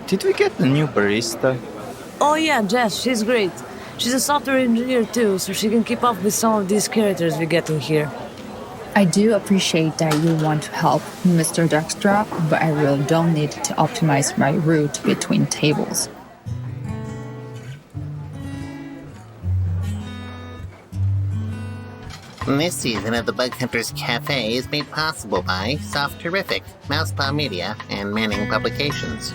Did we get a new barista? Oh yeah, Jess, she's great. She's a software engineer too, so she can keep up with some of these characters we get in here. I do appreciate that you want to help, Mr. Dextra, but I really don't need to optimize my route between tables. This season of the Bug Hunters Café is made possible by Soft Terrific, Mousepaw Media, and Manning Publications.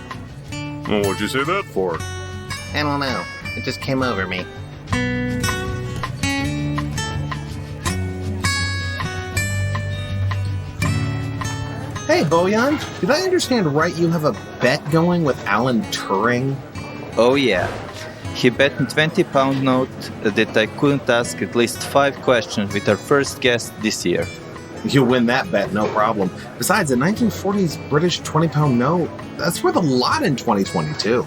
Well, what'd you say that for? I don't know. It just came over me. Hey, Bojan, did I understand right you have a bet going with Alan Turing? Oh yeah. He bet me £20 note that I couldn't ask at least 5 questions with our first guest this year. You win that bet, no problem. Besides, a 1940s British £20 note, that's worth a lot in 2022.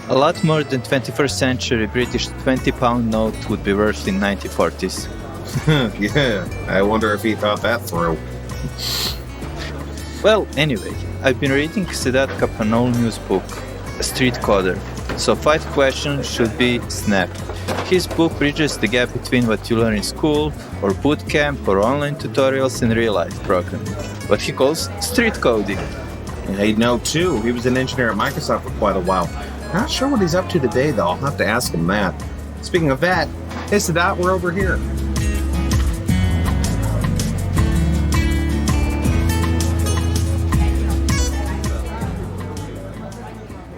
A lot more than 21st century British £20 note would be worth in 1940s. Yeah, I wonder if he thought that through. Well, anyway, I've been reading Sedat Kapanoglu's book, A Street Coder, so 5 questions should be snapped. His book bridges the gap between what you learn in school, or boot camp, or online tutorials and real-life programming, what he calls street coding. I know, too. He was an engineer at Microsoft for quite a while. Not sure what he's up to today, though. I'll have to ask him that. Speaking of that, hey, Sedat, we're over here.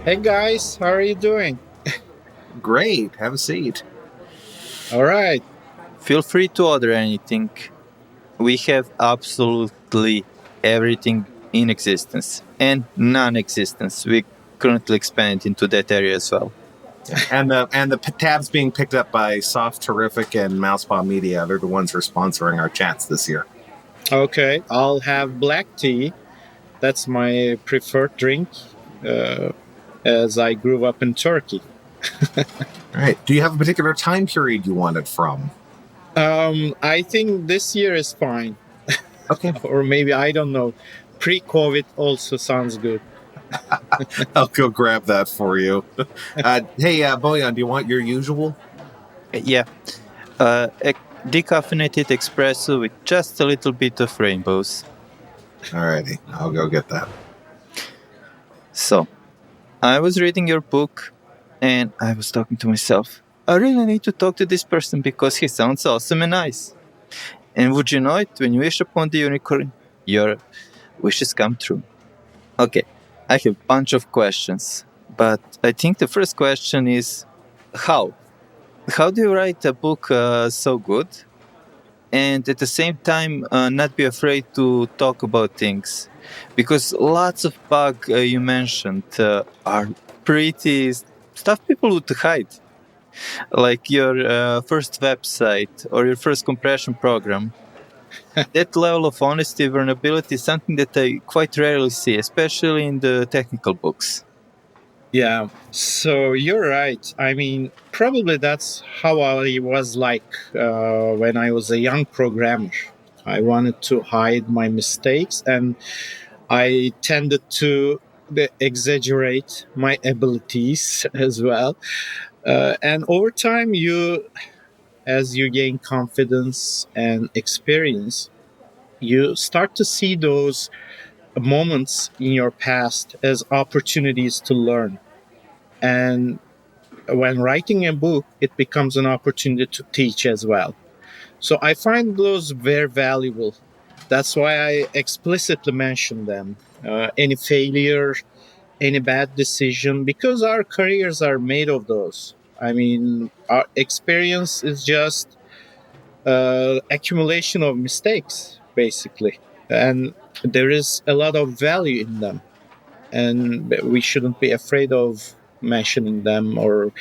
Hey guys, how are you doing? Great. Have a seat. All right. Feel free to order anything. We have absolutely everything in existence and non-existence. We currently expand into that area as well. And the tabs being picked up by Soft Terrific and Mousepaw Media. They're the ones who are sponsoring our chats this year. Okay, I'll have black tea. That's my preferred drink, as I grew up in Turkey. All right. Do you have a particular time period you want it from? I think this year is fine. Okay. Or maybe, I don't know. Pre-COVID also sounds good. I'll go grab that for you. Hey, Bojan, do you want your usual? Yeah. A decaffeinated espresso with just a little bit of rainbows. Alrighty, I'll go get that. So, I was reading your book and I was talking to myself. I really need to talk to this person because he sounds awesome and nice. And would you know it, when you wish upon the unicorn, your wishes come true. Okay, I have a bunch of questions, but I think the first question is, how? How do you write a book so good and at the same time not be afraid to talk about things? Because lots of bugs you mentioned are pretty stuff people would hide. Like your first website or your first compression program. That level of honesty, vulnerability is something that I quite rarely see, especially in the technical books. Yeah, so you're right. I mean, probably that's how I was like when I was a young programmer. I wanted to hide my mistakes and I tended to exaggerate my abilities as well. And over time, as you gain confidence and experience, you start to see those moments in your past as opportunities to learn. And when writing a book, it becomes an opportunity to teach as well. So I find those very valuable. That's why I explicitly mention them. Any failure, any bad decision, because our careers are made of those. I mean, our experience is just accumulation of mistakes, basically. And there is a lot of value in them. And we shouldn't be afraid of mentioning them or,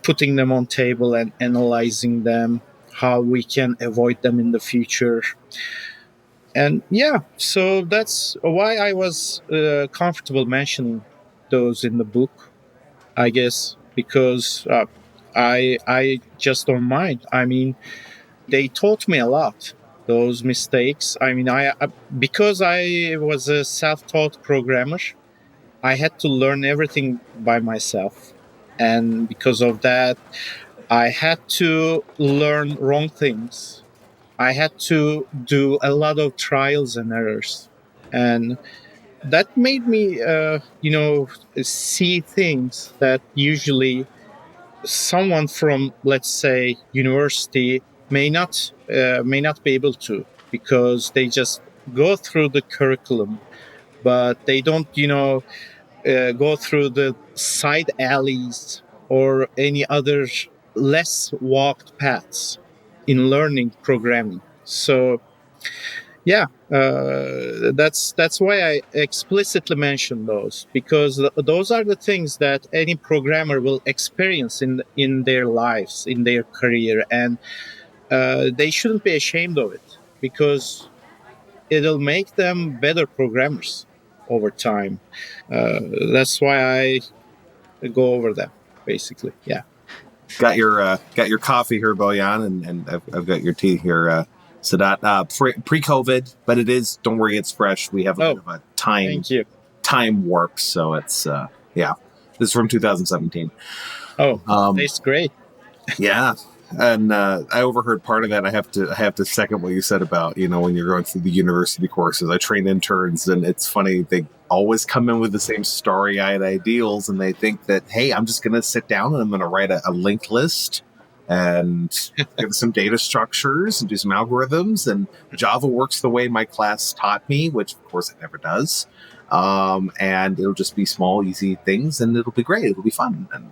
putting them on table and analyzing them, how we can avoid them in the future. And yeah, so that's why I was comfortable mentioning those in the book, I guess, because I just don't mind. I mean, they taught me a lot. those mistakes. Because I was a self-taught programmer, I had to learn everything by myself, and because of that, I had to learn wrong things. I had to do a lot of trials and errors, and that made me, see things that usually someone from, let's say, university may not be able to, because they just go through the curriculum, but they don't, go through the side alleys or any other less walked paths in learning programming. So yeah, that's why I explicitly mention those, because those are the things that any programmer will experience in their lives, in their career, and they shouldn't be ashamed of it, because it'll make them better programmers over time. Uh, that's why I go over them, basically. Yeah. Got your coffee here, Bojan, and I've got your tea here, Sedat. Pre-COVID, but it is. Don't worry, it's fresh. We have a bit of a Thank you. time warp, so it's yeah. This is from 2017. Tastes great. Yeah, and I overheard part of that. I have to second what you said about when you're going through the university courses. I train interns, and it's funny, they always come in with the same starry-eyed ideals, and they think that, hey, I'm just going to sit down and I'm going to write a linked list and give some data structures and do some algorithms, and Java works the way my class taught me, which of course it never does. And it'll just be small, easy things, and it'll be great. It'll be fun. And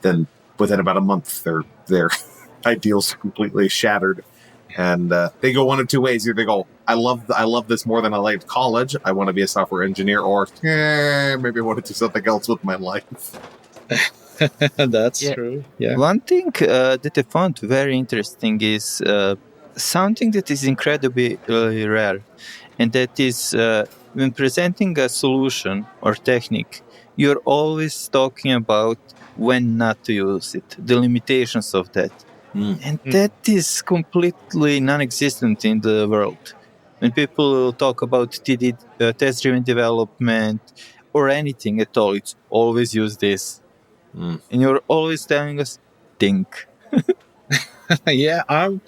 then within about a month, their ideals are completely shattered. And they go one of two ways. Either they go, I love this more than I liked college. I want to be a software engineer, or maybe I want to do something else with my life. That's true. Yeah. One thing that I found very interesting is something that is incredibly rare, and that is when presenting a solution or technique, you're always talking about when not to use it, the limitations of that. And that is completely non-existent in the world. When people talk about test-driven development or anything at all, it's always use this. And you're always telling us, think. Yeah, I'm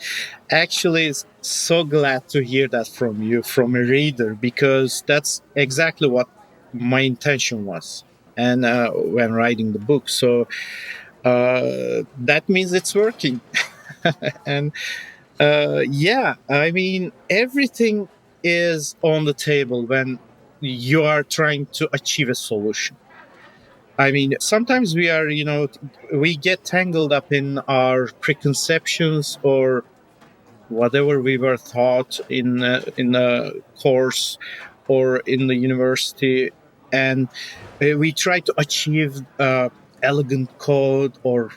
actually so glad to hear that from you, from a reader, because that's exactly what my intention was, and when writing the book. So that means it's working. And yeah, I mean, everything is on the table when you are trying to achieve a solution. I mean, sometimes we get tangled up in our preconceptions or whatever we were taught in the course or in the university, and we try to achieve elegant code or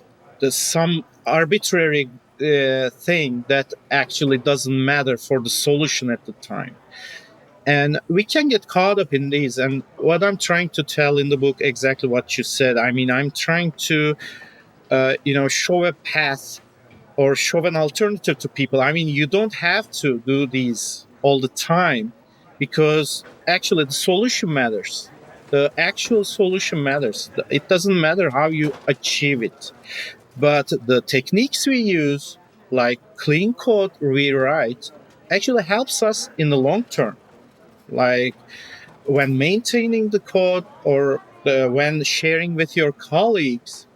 some arbitrary thing that actually doesn't matter for the solution at the time. And we can get caught up in these. And what I'm trying to tell in the book, exactly what you said. I mean, I'm trying to, show a path or show an alternative to people. I mean, you don't have to do these all the time, because actually the solution matters. The actual solution matters. It doesn't matter how you achieve it. But the techniques we use, like clean code rewrite, actually helps us in the long term. Like when maintaining the code or when sharing with your colleagues,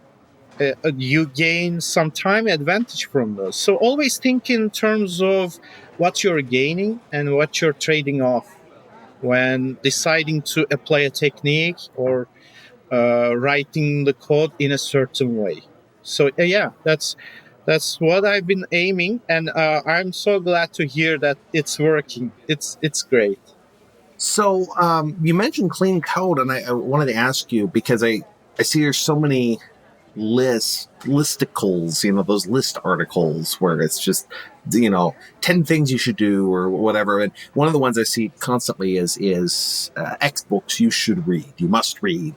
you gain some time advantage from those. So always think in terms of what you're gaining and what you're trading off when deciding to apply a technique or writing the code in a certain way. So yeah, that's what I've been aiming, and I'm so glad to hear that it's working. It's great. So you mentioned clean code, and I wanted to ask you, because I see there's so many listicles, those list articles where it's just 10 things you should do or whatever. And one of the ones I see constantly is X books you should read, you must read,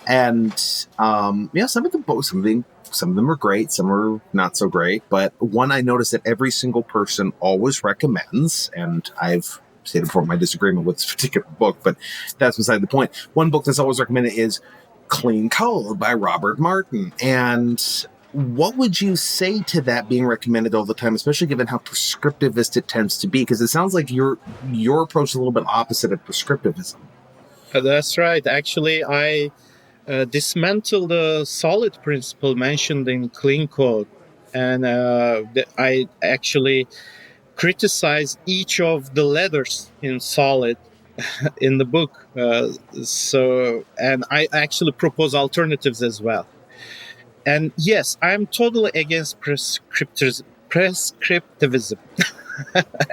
and some of them are great, some are not so great, but one I noticed that every single person always recommends, and I've stated before my disagreement with this particular book, but that's beside the point. One book that's always recommended is Clean Code by Robert Martin. And what would you say to that being recommended all the time, especially given how prescriptivist it tends to be? Because it sounds like your approach is a little bit opposite of prescriptivism. That's right. Actually, I dismantle the solid principle mentioned in Clean Code, and I actually criticize each of the letters in solid in the book. And I actually propose alternatives as well. And yes, I'm totally against prescriptivism.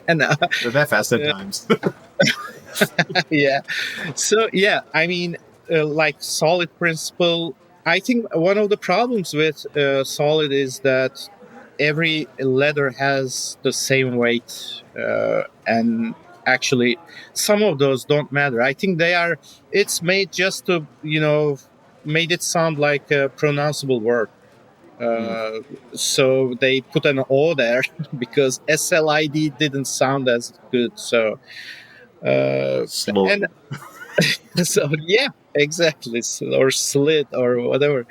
And They're that fast at times. yeah. So yeah, I mean, like solid principle, I think one of the problems with solid is that every letter has the same weight, and actually some of those don't matter. I think it's made just to made it sound like a pronounceable word. So they put an O there because SLID didn't sound as good. So and so yeah, exactly, or slit or whatever.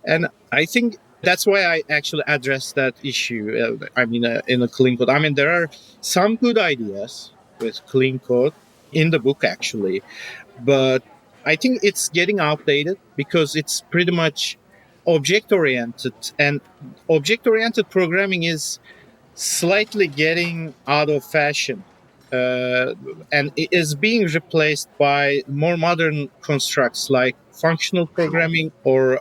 And I think that's why I actually addressed that issue. In a clean code. I mean, there are some good ideas with clean code in the book, actually, but I think it's getting outdated because it's pretty much object-oriented, and object-oriented programming is slightly getting out of fashion. And it is being replaced by more modern constructs like functional programming or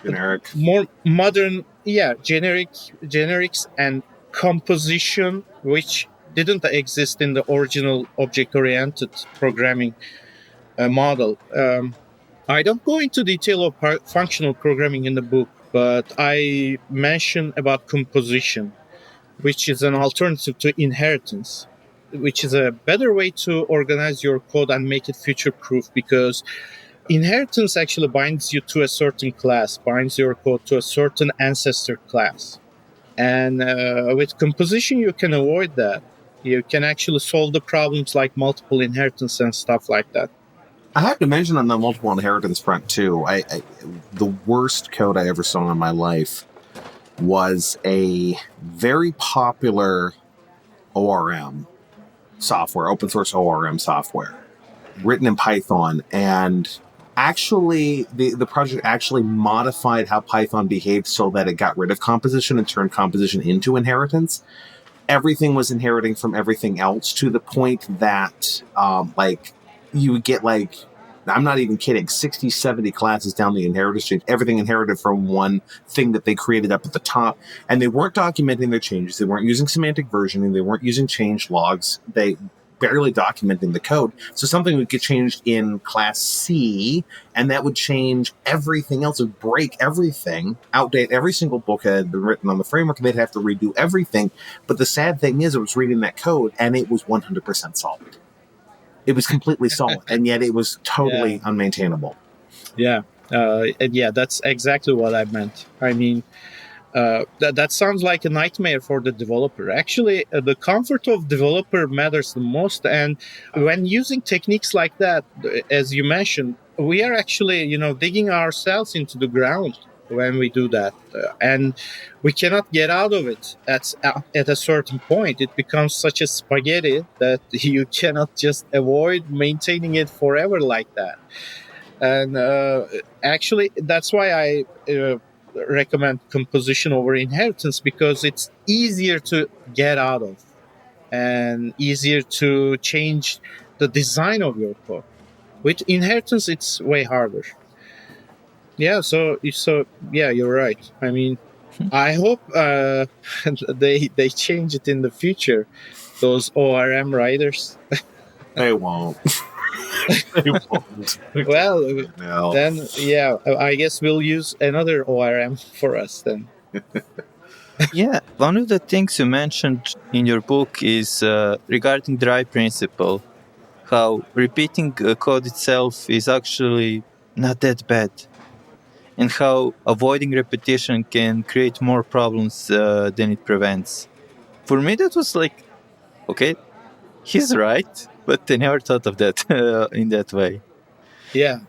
Generic. more modern, generics and composition, which didn't exist in the original object-oriented programming model. I don't go into detail of functional programming in the book, but I mention about composition, which is an alternative to inheritance, which is a better way to organize your code and make it future-proof, because inheritance actually binds you to a certain class, binds your code to a certain ancestor class. And with composition, you can avoid that. You can actually solve the problems like multiple inheritance and stuff like that. I have to mention on the multiple inheritance front, too, the worst code I ever saw in my life was a very popular ORM software, open source ORM software, written in Python. And actually, the project actually modified how Python behaved so that it got rid of composition and turned composition into inheritance. Everything was inheriting from everything else to the point that, you would get I'm not even kidding, 60, 70 classes down the inheritance chain, everything inherited from one thing that they created up at the top. And they weren't documenting their changes. They weren't using semantic versioning. They weren't using change logs. They barely documenting the code. So something would get changed in class C, and that would change everything else. It would break everything, outdate every single book that had been written on the framework, and they'd have to redo everything. But the sad thing is, I was reading that code, and it was 100% solid. It was completely solid, and yet it was totally unmaintainable. Yeah. That's exactly what I meant. I mean, that sounds like a nightmare for the developer. Actually, the comfort of developer matters the most. And when using techniques like that, as you mentioned, we are actually, digging ourselves into the ground when we do that. And we cannot get out of it at a certain point. It becomes such a spaghetti that you cannot just avoid maintaining it forever like that. And actually, that's why I recommend composition over inheritance, because it's easier to get out of and easier to change the design of your code. With inheritance, it's way harder. Yeah, so you're right. I mean, I hope they change it in the future. Those ORM writers. They won't. They won't. Well, No. then, yeah, I guess we'll use another ORM for us then. Yeah, one of the things you mentioned in your book is regarding dry principle, how repeating code itself is actually not that bad, and how avoiding repetition can create more problems than it prevents. For me, that was like, okay, he's right, but I never thought of that in that way. Yeah,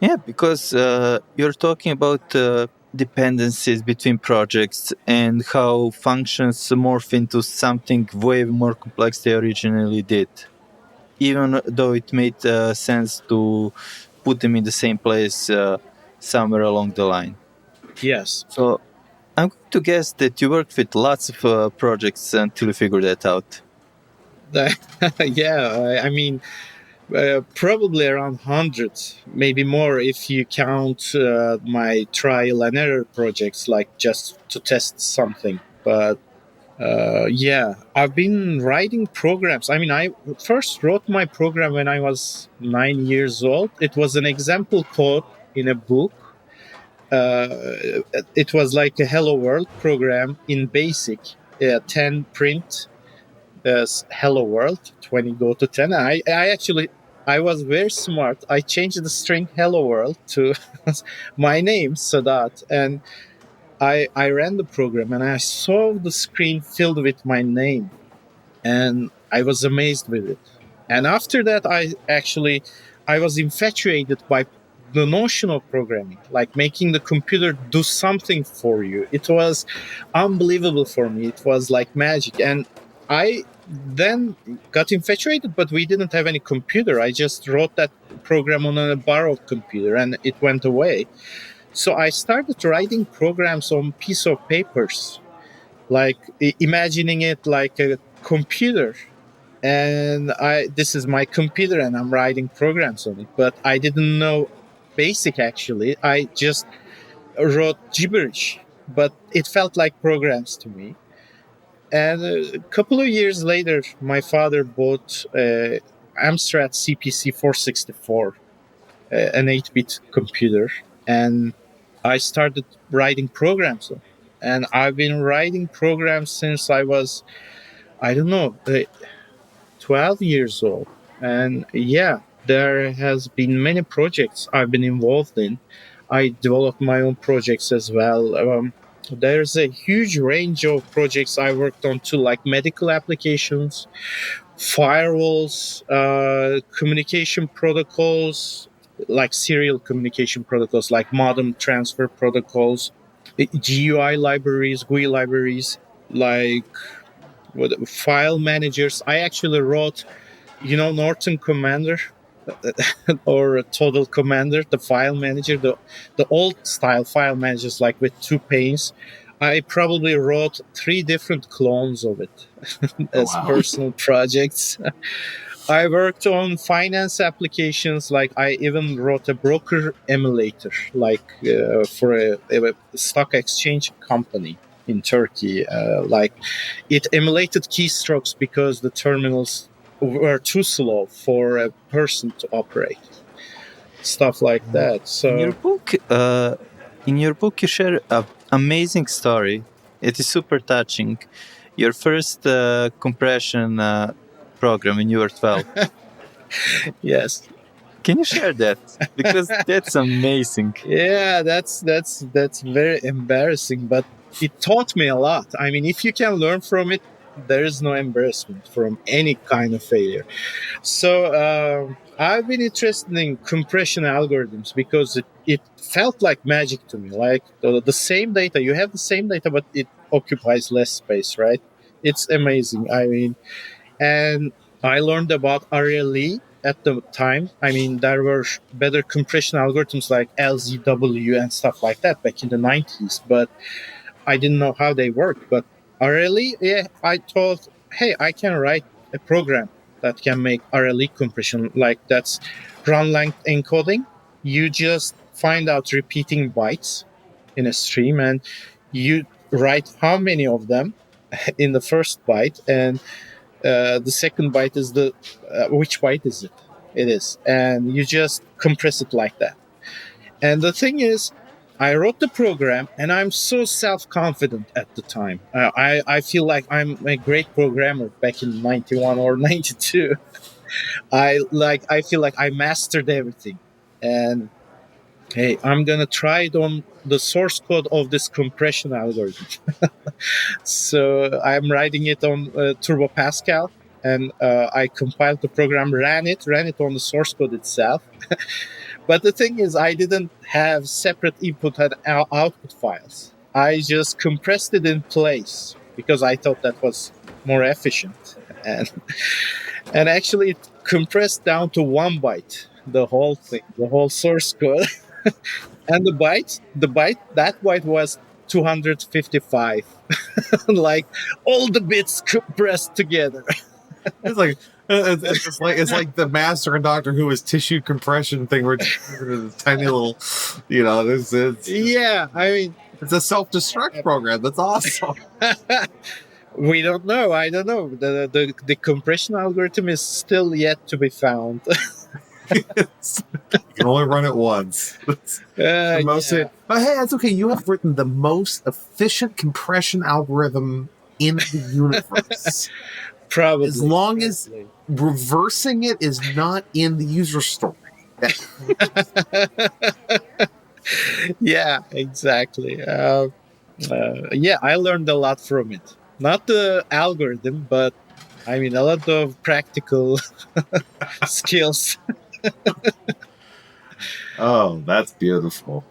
Yeah, because you're talking about dependencies between projects and how functions morph into something way more complex they originally did, even though it made sense to put them in the same place somewhere along the line. yes. So I'm going to guess that you worked with lots of projects until you figured that out. Yeah, I mean, probably around hundreds, maybe more if you count my trial and error projects, like just to test something. But yeah, I've been writing programs. I mean, I first wrote my program when I was 9 years old. It was an example code in a book. It was like a Hello World program in BASIC, 10 print hello world 20 go to 10. I actually, I was very smart. I changed the string hello world to my name Sedat, and I ran the program and I saw the screen filled with my name, and I was amazed with it. And after that, I was infatuated by the notion of programming, like making the computer do something for you. It was unbelievable for me. It was like magic. And I then got infatuated, but we didn't have any computer. I just wrote that program on a borrowed computer and it went away. So I started writing programs on piece of papers, like imagining it like a computer. And this is my computer and I'm writing programs on it, but I didn't know basic. Actually, I just wrote gibberish, but it felt like programs to me. And a couple of years later, my father bought Amstrad CPC 464, an 8-bit computer, and I started writing programs on it. And I've been writing programs since I was, I don't know, 12 years old. And yeah, there has been many projects I've been involved in. I developed my own projects as well. There's a huge range of projects I worked on too, like medical applications, firewalls, communication protocols, like serial communication protocols, like modem transfer protocols, GUI libraries, GUI libraries, like file managers. I actually wrote, Norton Commander or Total Commander, the file manager, the old style file managers, like with two panes. I probably wrote 3 different clones of it as wow. personal projects. I worked on finance applications, like I even wrote a broker emulator, like for a stock exchange company in Turkey. Like it emulated keystrokes because the terminals were too slow for a person to operate. Stuff like that. In your So book, you share an amazing story. It is super touching. Your first compression program when you were 12. yes, Can you share that? Because that's amazing. yeah, that's very embarrassing, but it taught me a lot. I mean, if you can learn from it, there is no embarrassment from any kind of failure. So I've been interested in compression algorithms because it felt like magic to me. Like the same data, you have the same data, but it occupies less space, right? It's amazing. I mean, and I learned about RLE at the time. I mean, there were better compression algorithms like LZW and stuff like that back in the 90s, but I didn't know how they work. But RLE, yeah, I thought, hey, I can write a program that can make RLE compression, like that's run length encoding. You just find out repeating bytes in a stream and you write how many of them in the first byte, and the second byte is the which byte is it? it is. And you just compress it like that. And the thing is, I wrote the program and I'm so self-confident at the time. I feel like I'm a great programmer back in 91 or 92. I feel like I mastered everything. And hey, I'm going to try it on the source code of this compression algorithm. So I'm writing it on Turbo Pascal, and I compiled the program, ran it on the source code itself. But the thing is, I didn't have separate input and output files. I just compressed it in place because I thought that was more efficient. And actually, it compressed down to 1 byte, the whole thing, the whole source code. And that byte was 255. Like all the bits compressed together. It's like it's like the master and Doctor Who is tissue compression thing where this tiny little, it's Yeah, I mean, it's a self-destruct program. That's awesome. we don't know. I don't know. The compression algorithm is still yet to be found. You can only run it once. But hey, that's okay. You have written the most efficient compression algorithm in the universe. Probably. As long as reversing it is not in the user story. Yeah, exactly. Yeah, I learned a lot from it. Not the algorithm, but I mean, a lot of practical skills. Oh, that's beautiful.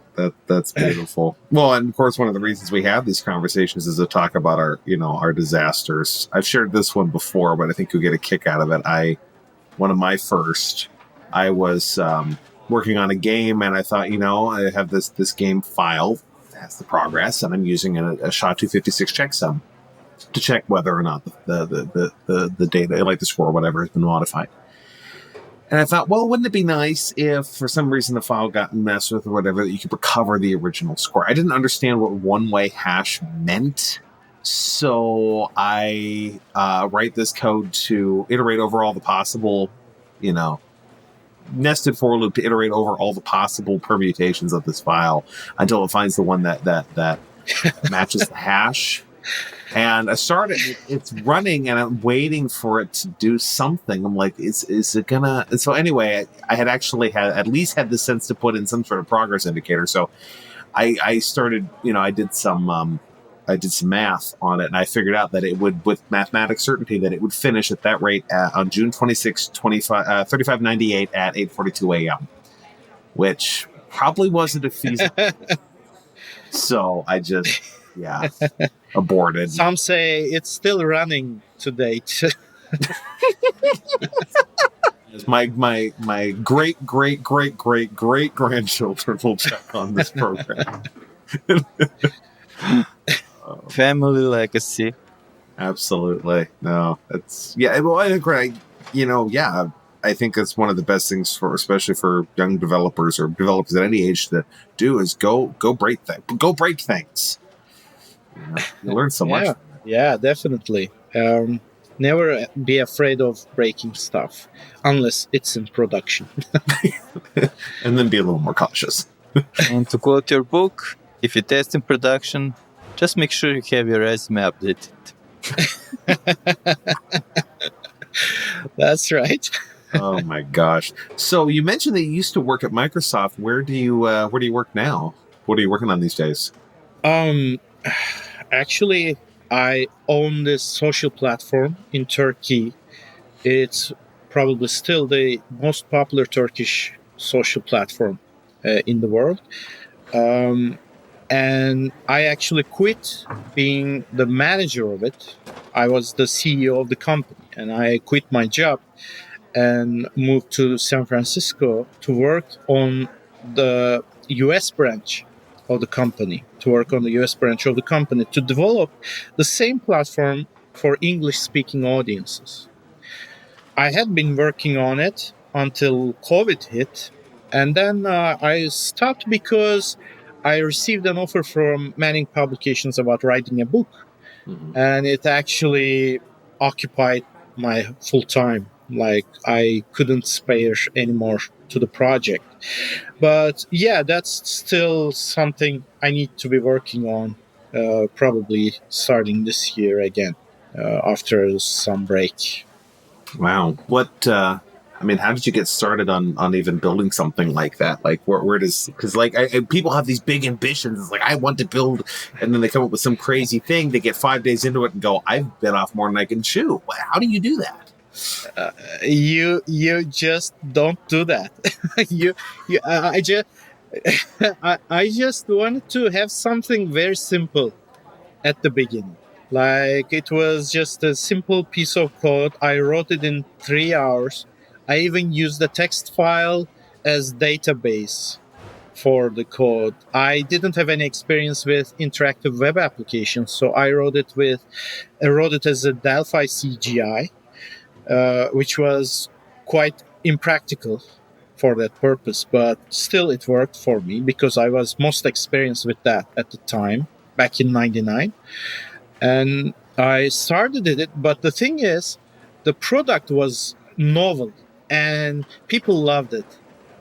That's beautiful. Well, and of course, one of the reasons we have these conversations is to talk about our disasters. I've shared this one before, but I think you'll get a kick out of it. One of my first, I was working on a game, and I thought, I have this game file that has the progress, and I'm using a SHA-256 checksum to check whether or not the data, like the score or whatever, has been modified. And I thought, well, wouldn't it be nice if for some reason the file got messed with or whatever, that you could recover the original score? I didn't understand what one-way hash meant. So I write this code to iterate over all the possible, nested for loop to iterate over all the possible permutations of this file until it finds the one that matches the hash. And I started, it's running, and I'm waiting for it to do something. I'm like, is it gonna? And so anyway, I had actually at least had the sense to put in some sort of progress indicator. So I started, I did some math on it, and I figured out that it would, with mathematic certainty, that it would finish at that rate on June 26, 3598 at 8:42 a.m., which probably wasn't a feasible. So I just, aborted. Some say it's still running to date. My great grandchildren will check on this program. Family legacy. Absolutely. No, it's well, I agree. I think that's one of the best things especially for young developers or developers at any age to do is go break things. You learn so much. Yeah, definitely. Never be afraid of breaking stuff unless it's in production. And then be a little more cautious. And to quote your book, if you test in production, just make sure you have your resume updated. That's right. Oh my gosh! So you mentioned that you used to work at Microsoft. Where do you work now? What are you working on these days? Actually, I own this social platform in Turkey. It's probably still the most popular Turkish social platform in the world. And I actually quit being the manager of it. I was the CEO of the company, and I quit my job and moved to San Francisco to work on the US branch of the company, to develop the same platform for English-speaking audiences. I had been working on it until COVID hit, and then I stopped because I received an offer from Manning Publications about writing a book, and it actually occupied my full time Like I couldn't spare anymore to the project. But yeah, that's still something I need to be working on, probably starting this year again, after some break. Wow. What? I mean, how did you get started on even building something like that? Like, where does because like people have these big ambitions. It's like I want to build, and then they come up with some crazy thing. They get 5 days into it and go, "I've bit off more than I can chew." How do you do that? You just don't do that. you I just I just wanted to have something very simple at the beginning. Like it was just a simple piece of code. I wrote it in 3 hours. I even used the text file as database for the code. I didn't have any experience with interactive web applications, so I wrote it as a Delphi CGI, which was quite impractical for that purpose, but still it worked for me because I was most experienced with that at the time back in 99. And I started it, but the thing is, the product was novel and people loved it.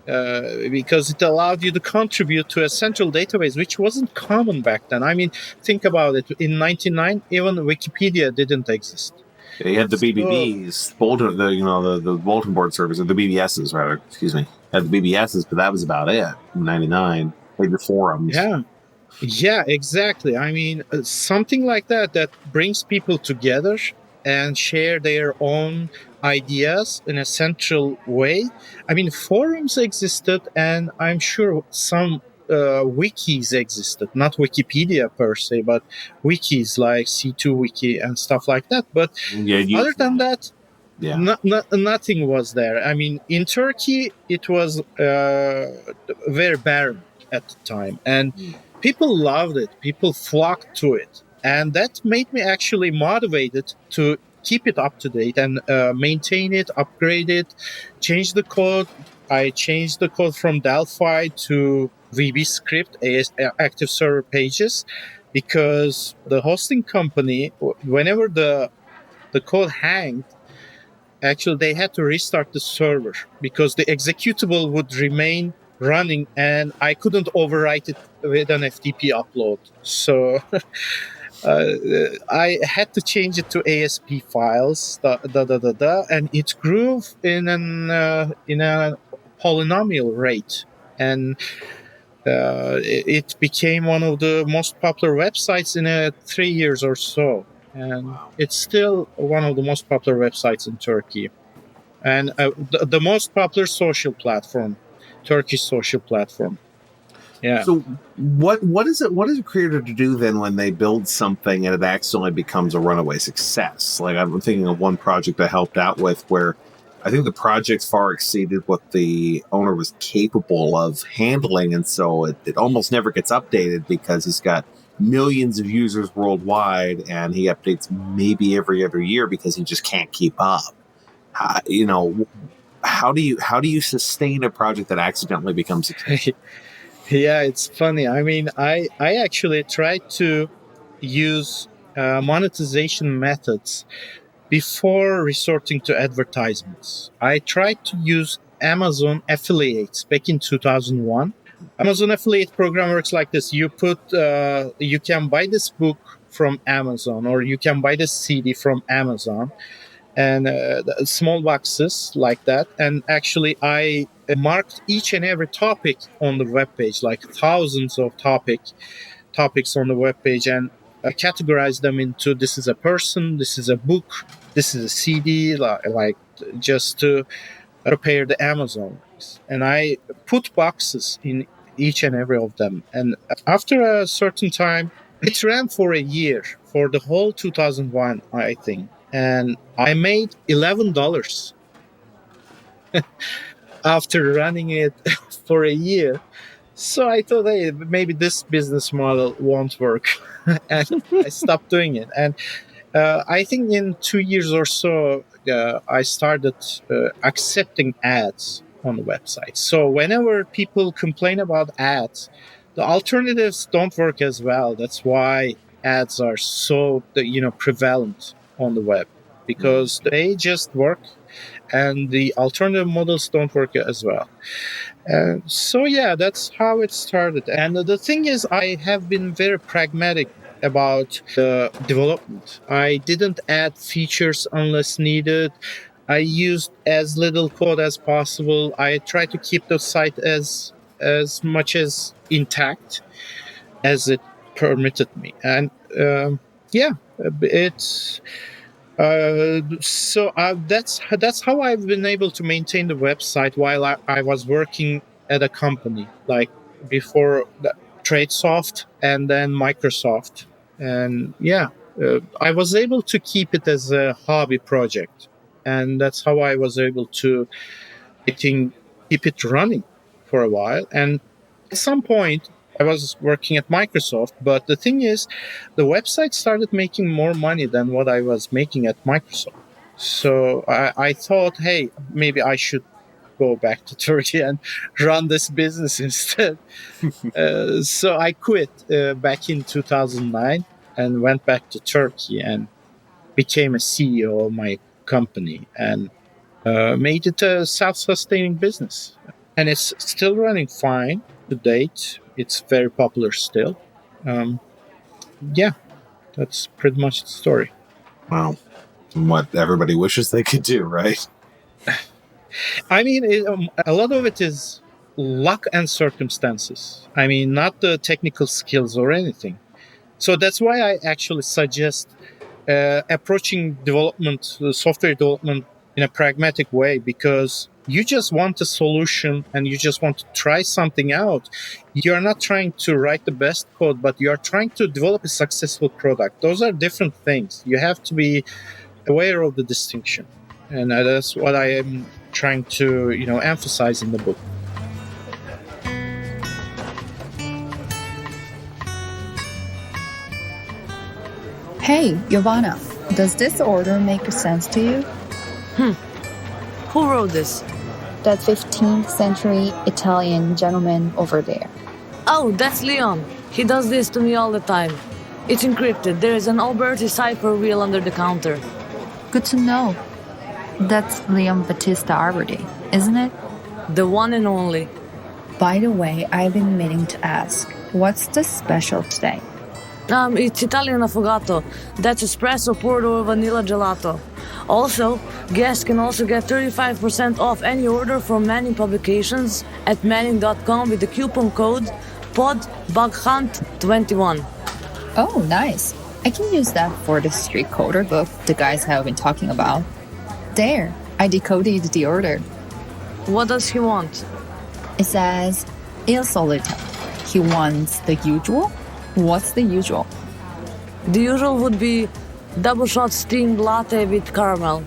Because it allowed you to contribute to a central database, which wasn't common back then. I mean, think about it. In '99, even Wikipedia didn't exist. They had the So, BBBs, the bulletin board service, or the BBSs rather. Excuse me, had the BBSs, but that was about it. In '99, like the forums. yeah, yeah, exactly. I mean, something like that brings people together and share their own ideas in a central way. I mean, forums existed, and I'm sure some wikis existed, not Wikipedia per se, but wikis like C2 Wiki and stuff like that. But Yeah, other than YouTube. that, Yeah. nothing was there. I mean, in Turkey, it was very barren at the time, and people loved it. People flocked to it, and that made me actually motivated to keep it up to date and maintain it, upgrade it, change the code. I changed the code from Delphi to VB script, active server pages, because the hosting company, whenever the code hanged, actually they had to restart the server because the executable would remain running and I couldn't overwrite it with an FTP upload. So I had to change it to ASP files, and it grew in a polynomial rate, and it became one of the most popular websites in 3 years or so, and it's still one of the most popular websites in Turkey, and the most popular social platform, Turkish social platform. Yeah. So what is a creator to do then when they build something and it accidentally becomes a runaway success? Like I'm thinking of one project I helped out with where I think the project far exceeded what the owner was capable of handling, and so it almost never gets updated because he's got millions of users worldwide and he updates maybe every other year because he just can't keep up. You know, how do you sustain a project that accidentally becomes successful? Yeah, it's funny. I mean, I actually tried to use monetization methods before resorting to advertisements. I tried to use Amazon affiliates back in 2001. Amazon affiliate program works like this: you can buy this book from Amazon, or you can buy this CD from Amazon, and small boxes like that. And actually, I marked each and every topic on the web page, like thousands of topics on the web page, and categorized them into this is a person, this is a book, this is a CD, like just to prepare the Amazon links. And I put boxes in each and every of them. And after a certain time, it ran for a year, for the whole 2001, I think. And I made $11 after running it for a year. So I thought, hey, maybe this business model won't work. And I stopped doing it. And I think in 2 years or so, I started accepting ads on the website. So whenever people complain about ads, the alternatives don't work as well. That's why ads are so prevalent on the web, because they just work and the alternative models don't work as well. So yeah, that's how it started. And the thing is, I have been very pragmatic about the development. I didn't add features unless needed. I used as little code as possible. I tried to keep the site as much as intact as it permitted me. And yeah, it's that's how I've been able to maintain the website while I was working at a company like before TradeSoft and then Microsoft, and yeah, I was able to keep it as a hobby project, and that's how I was able to, I think, keep it running for a while. And at some point, I was working at Microsoft, but the thing is, the website started making more money than what I was making at Microsoft. So I thought, hey, maybe I should go back to Turkey and run this business instead. So I quit back in 2009 and went back to Turkey and became a CEO of my company and made it a self-sustaining business. And it's still running fine to date. It's very popular still. Yeah, that's pretty much the story. Wow. What everybody wishes they could do, right? I mean, a lot of it is luck and circumstances. I mean, not the technical skills or anything. So that's why I actually suggest approaching development, software development, in a pragmatic way, because you just want a solution and you just want to try something out. You're not trying to write the best code, but you're trying to develop a successful product. Those are different things. You have to be aware of the distinction. And that's what I am trying to, emphasize in the book. Hey, Giovanna, does this order make sense to you? Who wrote this? That 15th century Italian gentleman over there. Oh, that's Leon. He does this to me all the time. It's encrypted. There is an Alberti cipher wheel under the counter. Good to know. That's Leon Battista Alberti, isn't it? The one and only. By the way, I've been meaning to ask, what's the special today? It's Italian affogato. That's espresso poured over vanilla gelato. Also, guests can also get 35% off any order from Manning Publications at manning.com with the coupon code PODBUGHUNT21. Oh, nice. I can use that for the street coder book the guys have been talking about. There, I decoded the order. What does he want? It says, Il solito. He wants the usual? What's the usual? The usual would be double shot steamed latte with caramel.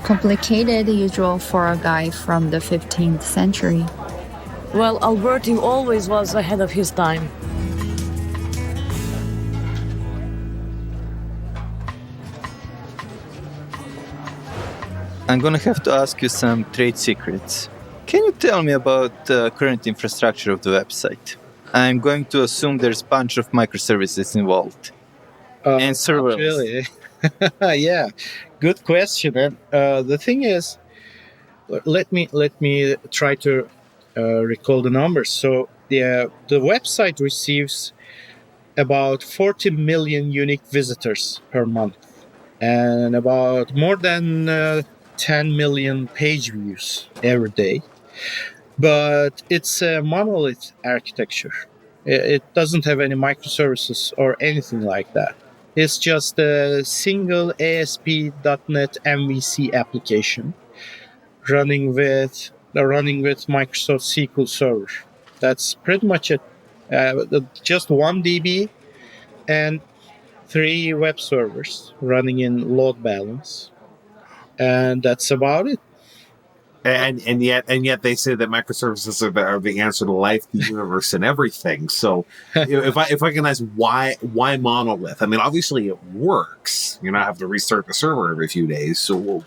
Complicated usual for a guy from the 15th century. Well, Alberti always was ahead of his time. I'm gonna have to ask you some trade secrets. Can you tell me about the current infrastructure of the website? I'm going to assume there's a bunch of microservices involved. And serverless. Really? Yeah, good question. And the thing is, let me try to recall the numbers. So the website receives about 40 million unique visitors per month, and about more than 10 million page views every day. But it's a monolith architecture. It doesn't have any microservices or anything like that. It's just a single ASP.NET MVC application running with Microsoft SQL Server. That's pretty much it. Just one DB and 3 web servers running in load balance, and that's about it. And yet they say that microservices are the answer to life, the universe, and everything. So, if I can ask why monolith? I mean, obviously it works. You not have to restart the server every few days. So,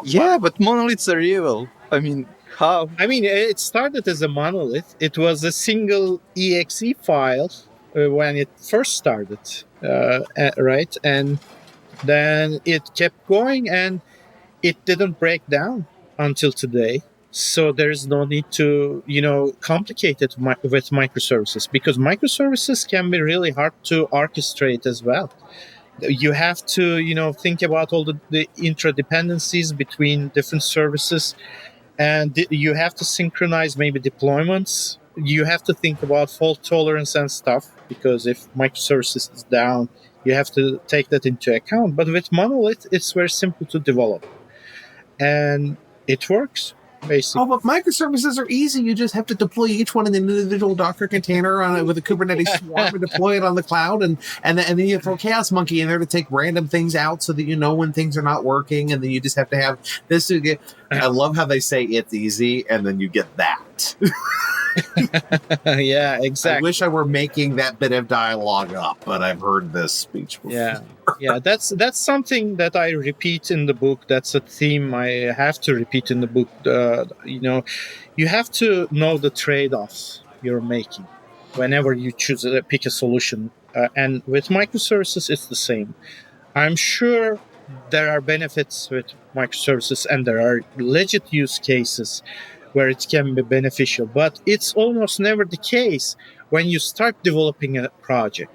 Yeah, but monoliths are evil. I mean, how? I mean, it started as a monolith. It was a single exe file when it first started, right? And then it kept going, and it didn't break down until today. So there is no need to, complicate it with microservices, because microservices can be really hard to orchestrate as well. You have to, think about all the intradependencies between different services, and you have to synchronize maybe deployments. You have to think about fault tolerance and stuff, because if microservices is down, you have to take that into account. But with monolith, it's very simple to develop, and it works basically. Oh, but microservices are easy. You just have to deploy each one in an individual Docker container on it with a Kubernetes swarm and deploy it on the cloud. And then you throw Chaos Monkey in there to take random things out so that you know when things are not working. And then you just have to have this. I love how they say it's easy, and then you get that. Yeah, exactly. I wish I were making that bit of dialogue up, but I've heard this speech before. Yeah, that's something that I repeat in the book. That's a theme I have to repeat in the book. You have to know the trade-offs you're making whenever you choose pick a solution. And with microservices, it's the same. I'm sure there are benefits with microservices, and there are legit use cases where it can be beneficial, but it's almost never the case when you start developing a project.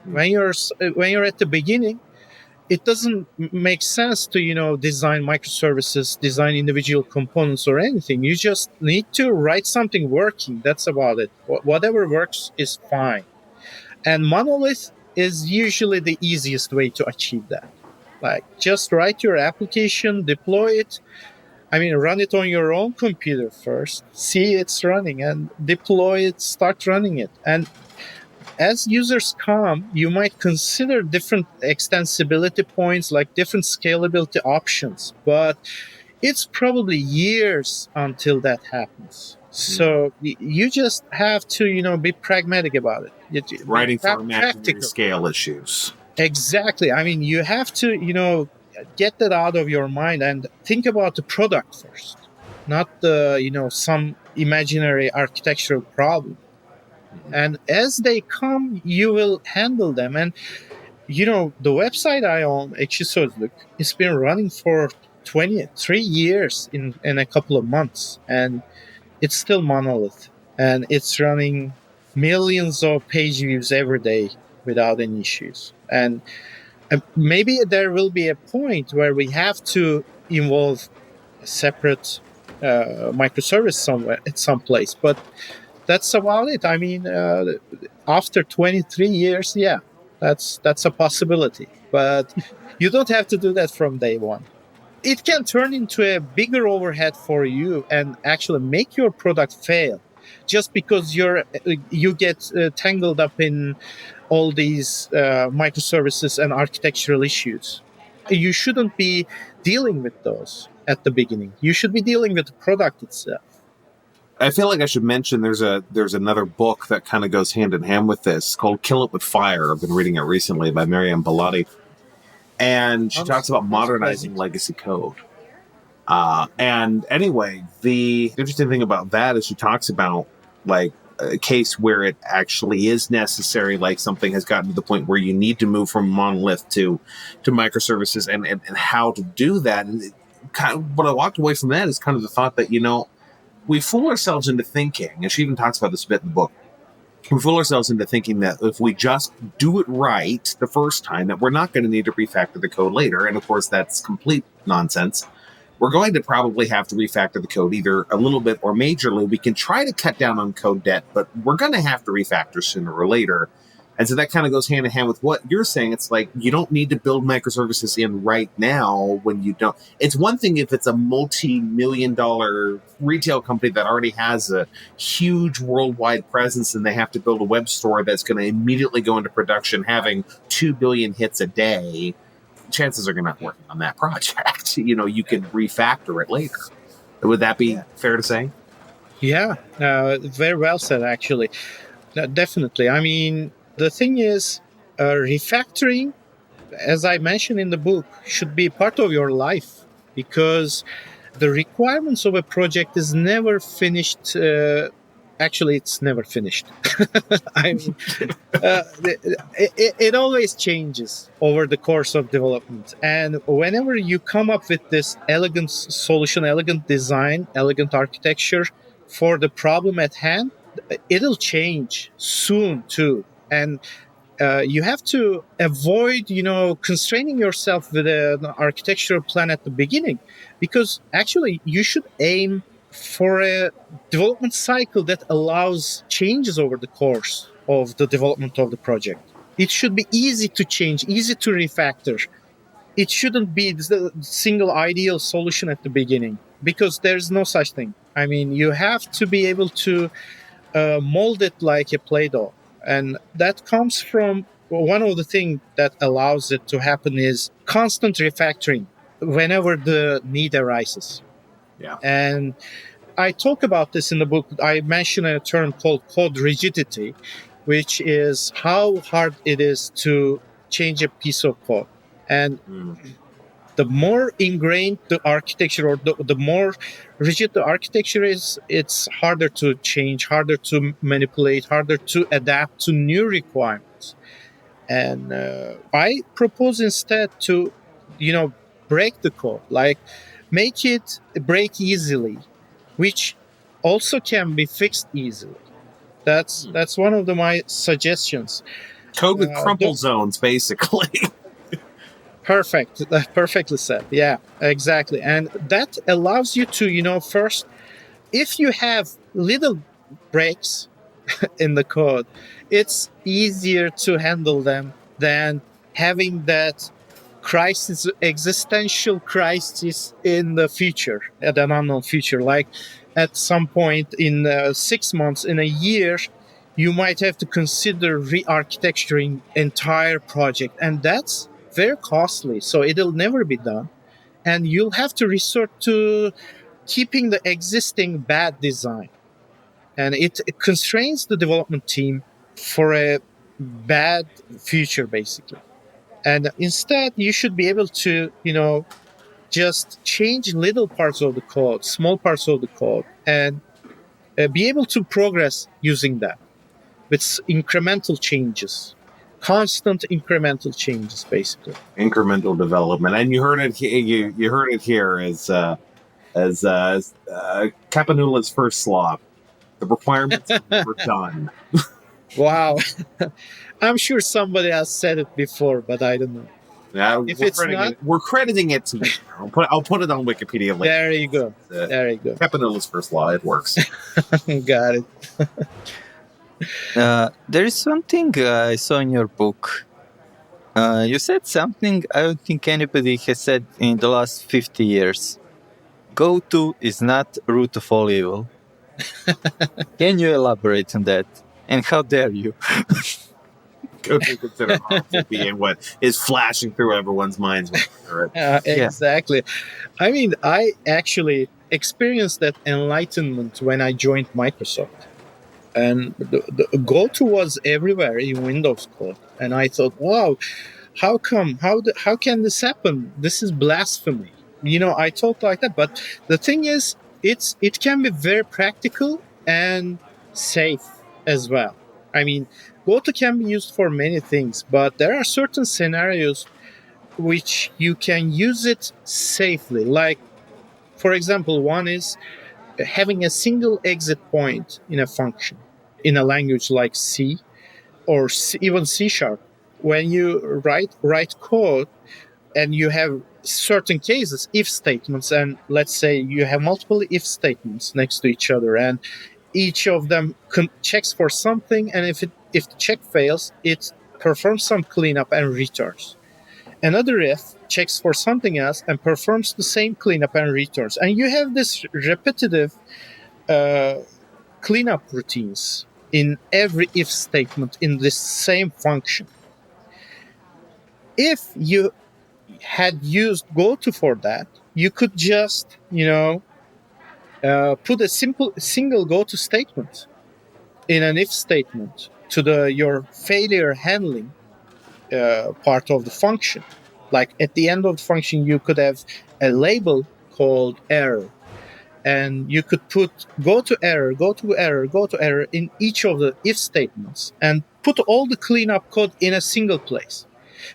When you're at the beginning, it doesn't make sense to design microservices, design individual components or anything. You just need to write something working. That's about it. Whatever works is fine. And monolith is usually the easiest way to achieve that. Like, just write your application, deploy it. Run it on your own computer first, see it's running, and deploy it, start running it. And as users come, you might consider different extensibility points, like different scalability options, but it's probably years until that happens. So you just have to, be pragmatic about it. Writing format and scale issues. Exactly. You have to, get that out of your mind and think about the product first, not some imaginary architectural problem. And as they come, you will handle them. And the website I own, Ekşisözlük, it's been running for 23 years in a couple of months, and it's still monolith, and it's running millions of page views every day without any issues. And maybe there will be a point where we have to involve a separate microservice somewhere at some place, but that's about it. After 23 years, yeah, that's a possibility, but you don't have to do that from day one. It can turn into a bigger overhead for you and actually make your product fail, just because you get tangled up in all these microservices and architectural issues. You shouldn't be dealing with those at the beginning. You should be dealing with the product itself. I feel like I should mention there's another book that kind of goes hand in hand with this, called Kill It With Fire. I've been reading it recently, by Miriam Baladi. And she talks about modernizing legacy code. And anyway, the interesting thing about that is she talks about, like, a case where it actually is necessary, like something has gotten to the point where you need to move from monolith to microservices, and how to do that. And kind of what I walked away from that is kind of the thought that, we fool ourselves into thinking, and she even talks about this a bit in the book, we fool ourselves into thinking that if we just do it right the first time, that we're not going to need to refactor the code later. And of course, that's complete nonsense. We're going to probably have to refactor the code either a little bit or majorly. We can try to cut down on code debt, but we're going to have to refactor sooner or later. And so that kind of goes hand in hand with what you're saying. It's like, you don't need to build microservices in right now when you don't. It's one thing if it's a multi-million-dollar retail company that already has a huge worldwide presence and they have to build a web store that's going to immediately go into production having 2 billion hits a day. Chances are you're not working on that project. You can refactor it later. Would that be fair to say? Yeah, very well said, actually. Definitely. The thing is, refactoring, as I mentioned in the book, should be part of your life, because the requirements of a project is never finished actually, it's never finished. I mean, it always changes over the course of development. And whenever you come up with this elegant solution, elegant design, elegant architecture for the problem at hand, it'll change soon too. And you have to avoid, constraining yourself with an architectural plan at the beginning, because actually you should aim for a development cycle that allows changes over the course of the development of the project. It should be easy to change, easy to refactor. It shouldn't be the single ideal solution at the beginning, because there's no such thing. I mean, you have to be able to mold it like a Play-Doh. And that comes from one of the things that allows it to happen is constant refactoring whenever the need arises. Yeah. And I talk about this in the book. I mention a term called code rigidity, which is how hard it is to change a piece of code. And the more ingrained the architecture, or the more rigid the architecture is, it's harder to change, harder to manipulate, harder to adapt to new requirements. And I propose instead to, break the code, like make it break easily, which also can be fixed easily. That's one of my suggestions. Code with crumple zones, basically. Perfect. Perfectly said. Yeah, exactly. And that allows you to, first, if you have little breaks in the code, it's easier to handle them than having that crisis, existential crisis in the future, at an unknown future. Like at some point in 6 months, in a year, you might have to consider re-architecturing entire project. And that's very costly, so it'll never be done. And you'll have to resort to keeping the existing bad design. And it constrains the development team for a bad future, basically. And instead, you should be able to, just change little parts of the code, small parts of the code, and be able to progress using that with incremental changes. Constant incremental changes, basically. Incremental development, and you heard it. You heard it here as Capanoglu's first slop. The requirements are never done. Wow, I'm sure somebody else said it before, but I don't know. Yeah, If it's not, we're crediting it to you. I'll put it on Wikipedia later. There you go. There you go. Capanoglu's first law. It works. Got it. There is one thing I saw in your book. You said something I don't think anybody has said in the last 50 years. Go-to is not root of all evil. Can you elaborate on that? And how dare you? Go-to consider harmful being what is flashing through everyone's minds. Exactly. I mean, I actually experienced that enlightenment when I joined Microsoft. And the go-to was everywhere in Windows code. And I thought, wow, how come? How can this happen? This is blasphemy. I talk like that. But the thing is, it can be very practical and safe as well. I mean, go-to can be used for many things, but there are certain scenarios which you can use it safely. Like, for example, one is having a single exit point in a function in a language like C or even C#. When you write code and you have certain cases, if statements, and let's say you have multiple if statements next to each other, and each of them checks for something, and if the check fails, it performs some cleanup and returns. Another if checks for something else and performs the same cleanup and returns. And you have this repetitive cleanup routines in every if statement in this same function. If you had used goto for that, you could just, put a single goto statement in an if statement to your failure handling part of the function. Like at the end of the function, you could have a label called error. and you could put go to error, go to error, go to error in each of the if statements and put all the cleanup code in a single place.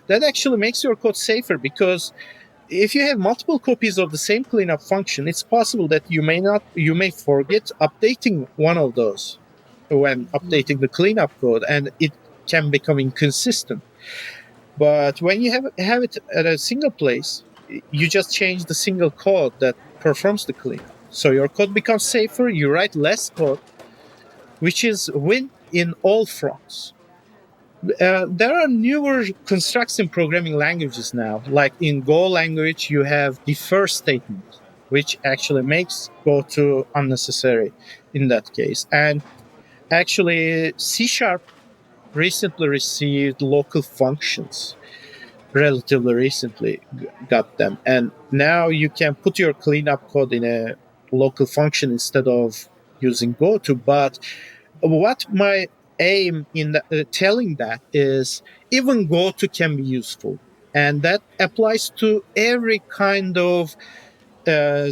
That actually makes your code safer, because if you have multiple copies of the same cleanup function, it's possible that you may forget updating one of those when updating the cleanup code, and it can become inconsistent. But when you have it at a single place, you just change the single code that performs the cleanup. So your code becomes safer, you write less code, which is win in all fronts. There are newer constructs in programming languages now. Like in Go language, you have defer statement, which actually makes goto unnecessary in that case. And actually, C# recently received local functions. Relatively recently got them, and now you can put your cleanup code in a local function instead of using goto. But what my aim in telling that is, even goto can be useful, and that applies to every kind of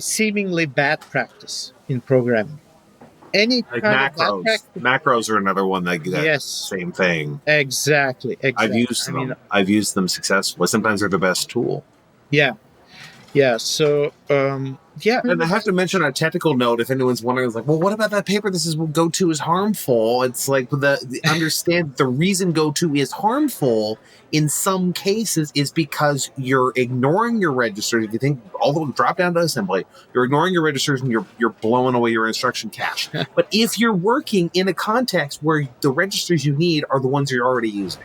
seemingly bad practice in programming. Any Like kind of bad macros. practice. Macros are another one that Yes. same thing. Exactly. I've used them. I've used them successfully. Sometimes they're the best tool. Yeah. So yeah. And I have to mention on a technical note, if anyone's wondering, it's like, well, what about that paper that says goto is harmful? It's like understand the reason goto is harmful in some cases is because you're ignoring your registers. If you think all the way drop down to assembly, you're ignoring your registers and you're blowing away your instruction cache. But if you're working in a context where the registers you need are the ones you're already using,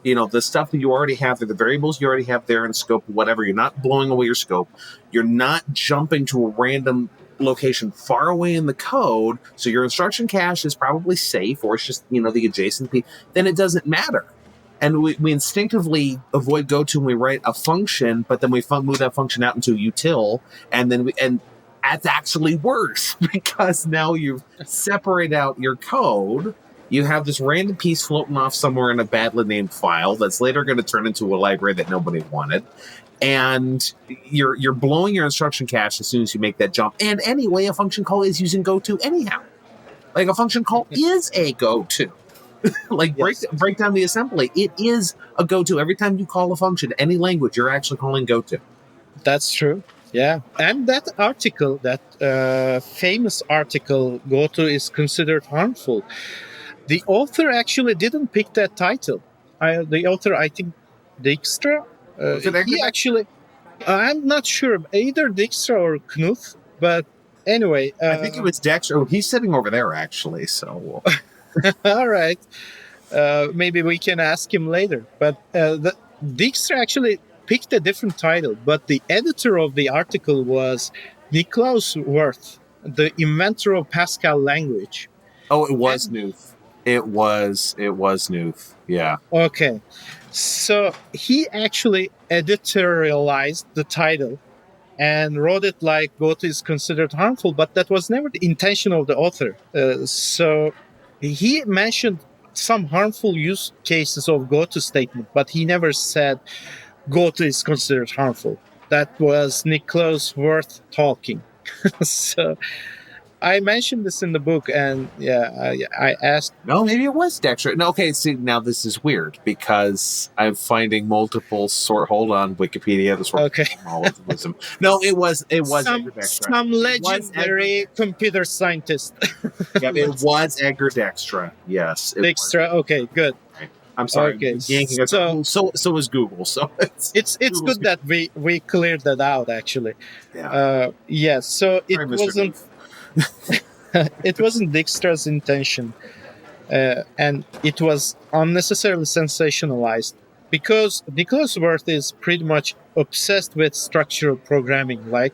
the stuff that you already have, the variables you already have there in scope, whatever, you're not blowing away your scope. You're not jumping to a random location far away in the code. So your instruction cache is probably safe, or it's just, the adjacent piece. Then it doesn't matter. And we instinctively avoid goto when we write a function, but then we move that function out into a util, and that's actually worse because now you've separated out your code. You have this random piece floating off somewhere in a badly named file that's later going to turn into a library that nobody wanted. And you're blowing your instruction cache as soon as you make that jump. And anyway, a function call is using goto anyhow. Like a function call is a goto. Break down the assembly. It is a goto. Every time you call a function, any language, you're actually calling goto. That's true. Yeah. And that article, that famous article, goto is considered harmful. The author actually didn't pick that title. The author, I think, Dijkstra. He actually, I'm not sure, either Dijkstra or Knuth. But anyway, I think it was Dexter. He's sitting over there, actually. So, all right, maybe we can ask him later. But Dijkstra actually picked a different title. But the editor of the article was Niklaus Wirth, the inventor of Pascal language. Oh, it was Knuth. It was Knuth. Yeah. Okay. So he actually editorialized the title and wrote it like goto is considered harmful, but that was never the intention of the author. So he mentioned some harmful use cases of goto statement, but he never said goto is considered harmful. That was Niklaus Wirth talking. So I mentioned this in the book, and I asked. No, maybe it was Dexter. No, okay. See, now this is weird because I'm finding multiple hold on, Wikipedia. No, it was some, Edgar Dextra. Some legendary computer scientist. Yeah, it was Edgar Dextra. Yes, Dextra. Okay, good. I'm sorry. Okay. So was Google. So it's good that we cleared that out. Actually. Yeah. Yes. So it sorry, wasn't. It wasn't Dijkstra's intention, and it was unnecessarily sensationalized because Niklaus Wirth is pretty much obsessed with structural programming, like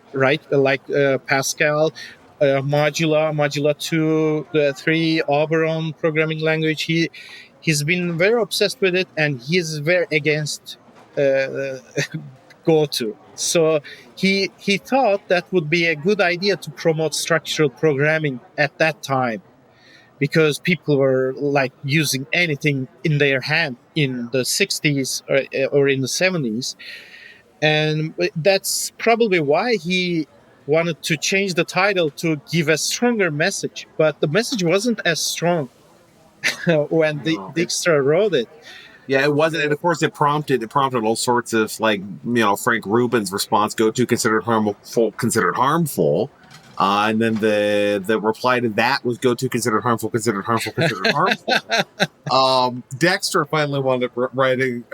Pascal, Modula 2, 3, Oberon programming language. He's been very obsessed with it, and he's very against goto. So he thought that would be a good idea to promote structural programming at that time, because people were like using anything in their hand in the 60s or in the 70s. And that's probably why he wanted to change the title to give a stronger message, but the message wasn't as strong when Dijkstra wrote it. Yeah, it wasn't, and of course it prompted all sorts of, like, Frank Rubin's response: "Go to considered harmful," and then the reply to that was "Go to considered harmful." Dexter finally wound up writing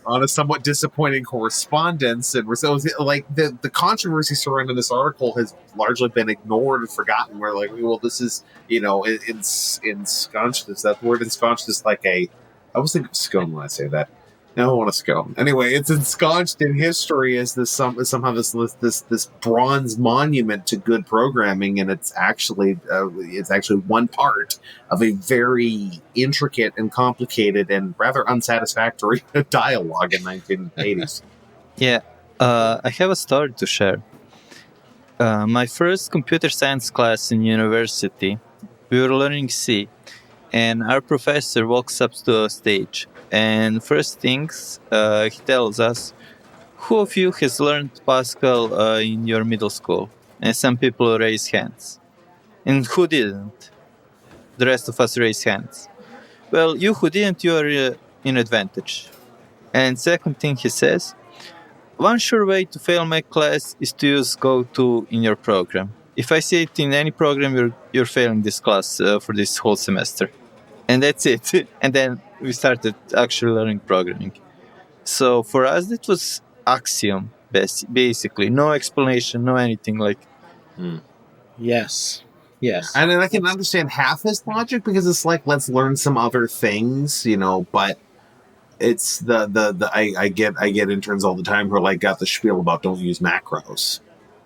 on a somewhat disappointing correspondence, and so like the controversy surrounding this article has largely been ignored and forgotten. We're like, well, this is ensconced. Is that word ensconced? Is like a I was thinking of scone when I say that. I don't want a scone. Anyway, it's ensconced in history as somehow this bronze monument to good programming, and it's actually one part of a very intricate and complicated and rather unsatisfactory dialogue in 1980s. Yeah, I have a story to share. My first computer science class in university, we were learning C, and our professor walks up to the stage. And first things, he tells us, who of you has learned Pascal in your middle school? And some people raise hands. And who didn't? The rest of us raise hands. Well, you who didn't, you are in advantage. And second thing he says, one sure way to fail my class is to use GoTo in your program. If I see it in any program, you're failing this class for this whole semester. And that's it. And then we started actually learning programming. So for us, that was axiom, basically. No explanation, no anything like. Yes. And then I can understand half his logic, because it's like, let's learn some other things, but it's I get interns all the time who are like, got the spiel about don't use macros.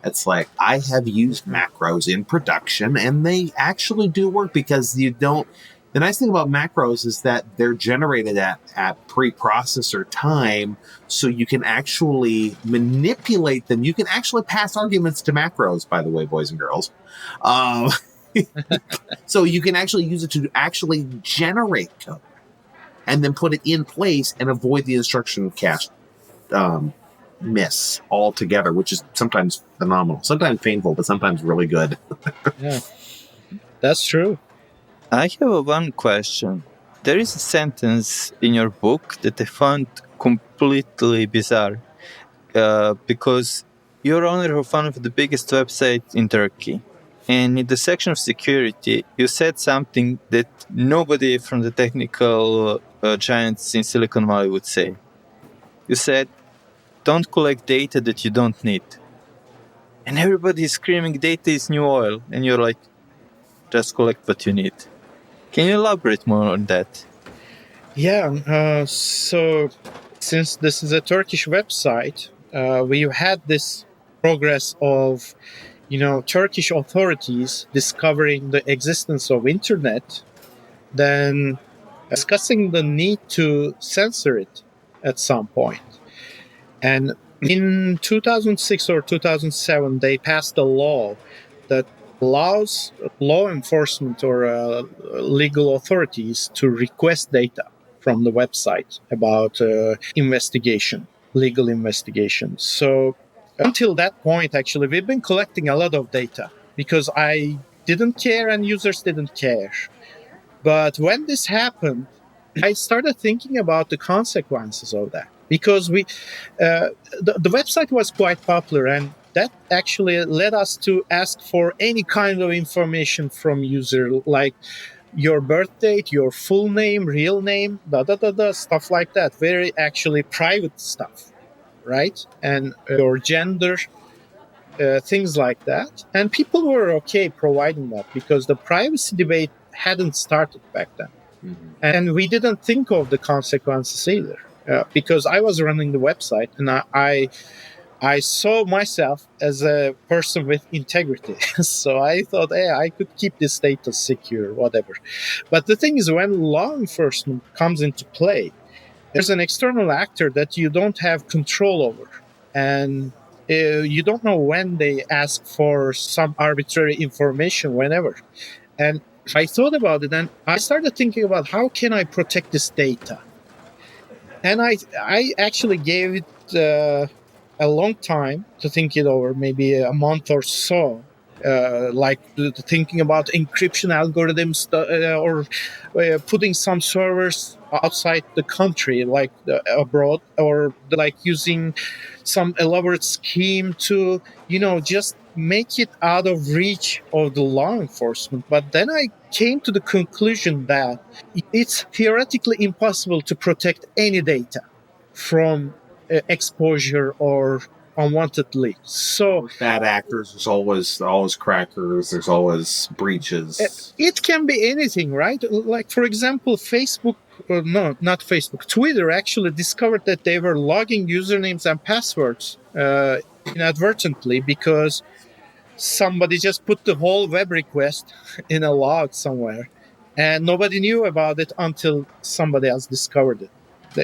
It's like, I have used macros in production, and they actually do work, because you don't. The nice thing about macros is that they're generated at pre-processor time, so you can actually manipulate them. You can actually pass arguments to macros, by the way, boys and girls. So you can actually use it to actually generate code and then put it in place and avoid the instruction cache miss altogether, which is sometimes phenomenal, sometimes painful, but sometimes really good. Yeah, that's true. I have one question. There is a sentence in your book that I found completely bizarre, because you're owner of one of the biggest websites in Turkey. And in the section of security, you said something that nobody from the technical giants in Silicon Valley would say. You said, don't collect data that you don't need. And everybody is screaming, data is new oil. And you're like, just collect what you need. Can you elaborate more on that? Yeah, so since this is a Turkish website, we've had this progress of, Turkish authorities discovering the existence of internet, then discussing the need to censor it at some point. And in 2006 or 2007, they passed a law that allows law enforcement or legal authorities to request data from the website about legal investigation. So until that point, actually, we've been collecting a lot of data because I didn't care and users didn't care. But when this happened, I started thinking about the consequences of that, because the website was quite popular, and that actually led us to ask for any kind of information from user, like your birth date, your full name, real name, stuff like that. Very actually private stuff, right? And your gender, things like that. And people were okay providing that because the privacy debate hadn't started back then. Mm-hmm. And we didn't think of the consequences either, because I was running the website and I saw myself as a person with integrity. So I thought, hey, I could keep this data secure, whatever. But the thing is, when law enforcement comes into play, there's an external actor that you don't have control over. And you don't know when they ask for some arbitrary information, whenever. And I thought about it, and I started thinking about how can I protect this data? And I actually gave it a long time to think it over, maybe a month or so. Thinking about encryption algorithms or putting some servers outside the country, like abroad, or like using some elaborate scheme to, just make it out of reach of the law enforcement. But then I came to the conclusion that it's theoretically impossible to protect any data from exposure or unwanted leaks. So Bad actors, there's always crackers, there's always breaches. it can be anything, right? Like, for example, Twitter actually discovered that they were logging usernames and passwords inadvertently because somebody just put the whole web request in a log somewhere, and nobody knew about it until somebody else discovered it.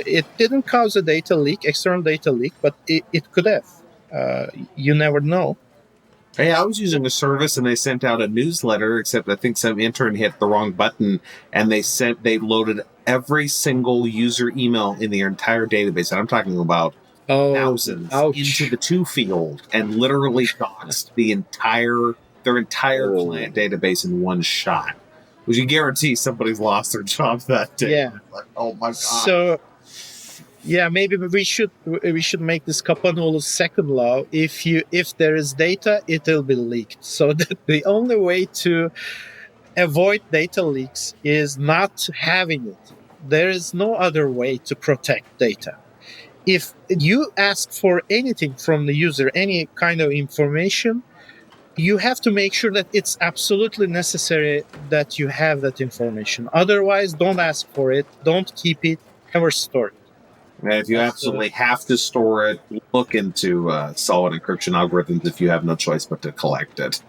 It didn't cause a data leak, external data leak, but it could have. You never know. Hey, I was using a service and they sent out a newsletter, except I think some intern hit the wrong button and they loaded every single user email in their entire database. And I'm talking about thousands into the to field and literally doxed their entire client database in one shot. Which you guarantee somebody's lost their job that day. Yeah. Like, oh my God. So yeah, maybe we should make this Kapanoglu's second law. If there is data, it will be leaked. So the only way to avoid data leaks is not having it. There is no other way to protect data. If you ask for anything from the user, any kind of information, you have to make sure that it's absolutely necessary that you have that information. Otherwise, don't ask for it, don't keep it, never store it. And if you absolutely have to store it, look into solid encryption algorithms if you have no choice but to collect it.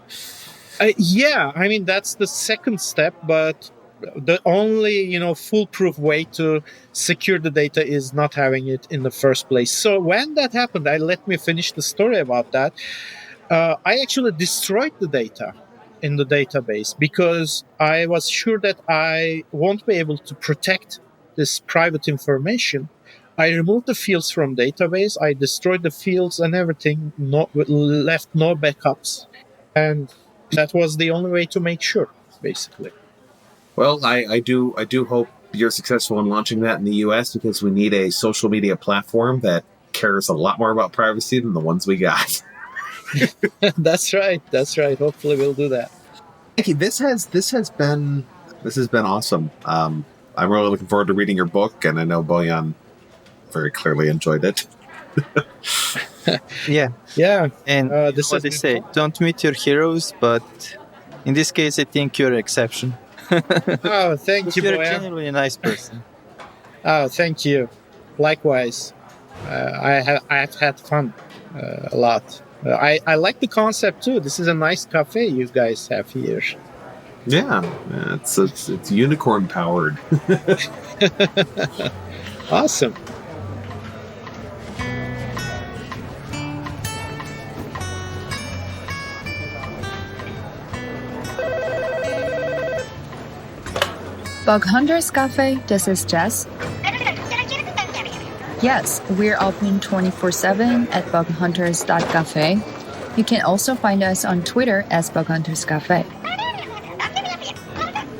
Yeah, I mean, that's the second step, but the only, foolproof way to secure the data is not having it in the first place. So when that happened, let me finish the story about that. I actually destroyed the data in the database because I was sure that I won't be able to protect this private information. I removed the fields from database. I destroyed the fields and everything. Left no backups, and that was the only way to make sure, basically. Well, I do hope you're successful in launching that in the U.S. because we need a social media platform that cares a lot more about privacy than the ones we got. That's right. Hopefully, we'll do that. Thank you. This has been awesome. I'm really looking forward to reading your book, and I know Bojan very clearly enjoyed it. Yeah. And this what they say, don't meet your heroes, but in this case, I think you're an exception. Oh, thank you, You're Bojan. genuinely a nice person. Oh, thank you. Likewise. I've had fun a lot. I like the concept too. This is a nice cafe you guys have here. Yeah, it's unicorn powered. Awesome. Bug Hunters Cafe, this is Jess. Yes, we're open 24/7 at bughunters.cafe. You can also find us on Twitter as Bug Hunters Cafe.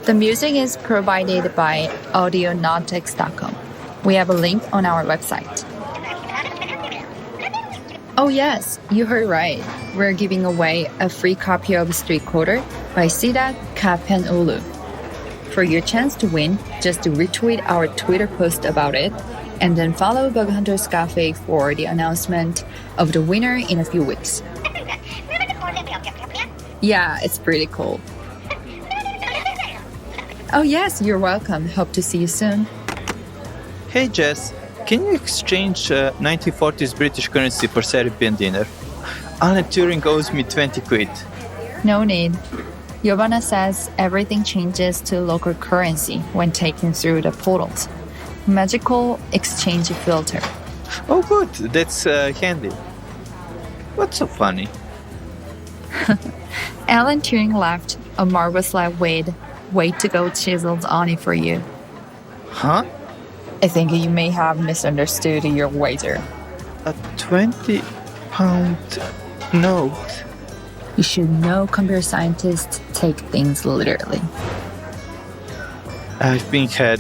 The music is provided by audionautics.com. We have a link on our website. Oh yes, you heard right. We're giving away a free copy of Street Coder by Sedat Kapanoglu. For your chance to win, just retweet our Twitter post about it, and then follow Bug Hunters Cafe for the announcement of the winner in a few weeks. Yeah, it's pretty cool. Oh yes, you're welcome. Hope to see you soon. Hey Jess, can you exchange 1940s British currency for Serbian dinner? Alan Turing owes me 20 quid. No need. Giovanna says everything changes to local currency when taken through the portals. Magical exchange filter. Oh good, that's handy. What's so funny? Alan Turing left a marble slab with "Way to go" chiseled on it for you. Huh? I think you may have misunderstood your waiter. A 20... pound note. You should know computer scientists take things literally. I've been had